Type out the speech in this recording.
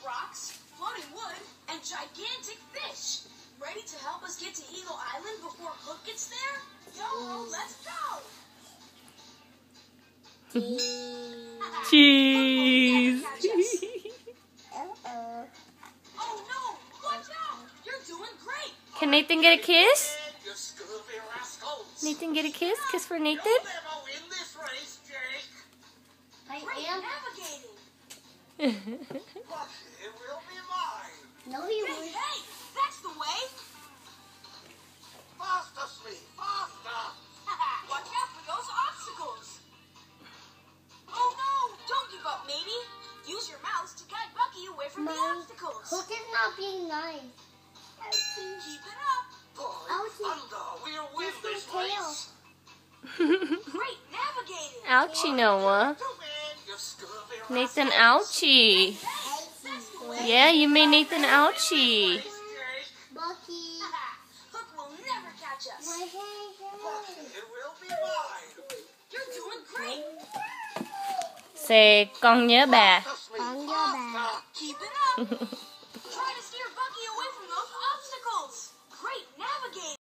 rocks, floating wood, and gigantic fish. Ready to help us get to Eagle Island before Hook gets there? Yo, let's go! Cheese. Oh no! Watch out! You're doing great! Can Nathan get a kiss? Nathan get a kiss? Kiss for Nathan? Great navigating! It will be mine. No, he won't. Hey, that's the way! Faster, Slee, faster. Watch out for those obstacles! Oh no! Don't give up, matey! Use your mouse to guide Bucky away from the obstacles! Hook is not being nice. Keep it up! Boy, Ouchie. Thunder, we'll win Just my this tail. race. Great navigating! Ouchie, Noah. To win, you scurvy Nathan, rascals. ouchie. That's the way! Yeah, you made Nathan ouchie. Race, Jake. Bucky. Hook will never catch us! My hair. Bucky, it will be mine. You're doing great! Say, con nhớ bà. Faster, Slee, Con nhớ bà. faster. Keep it up!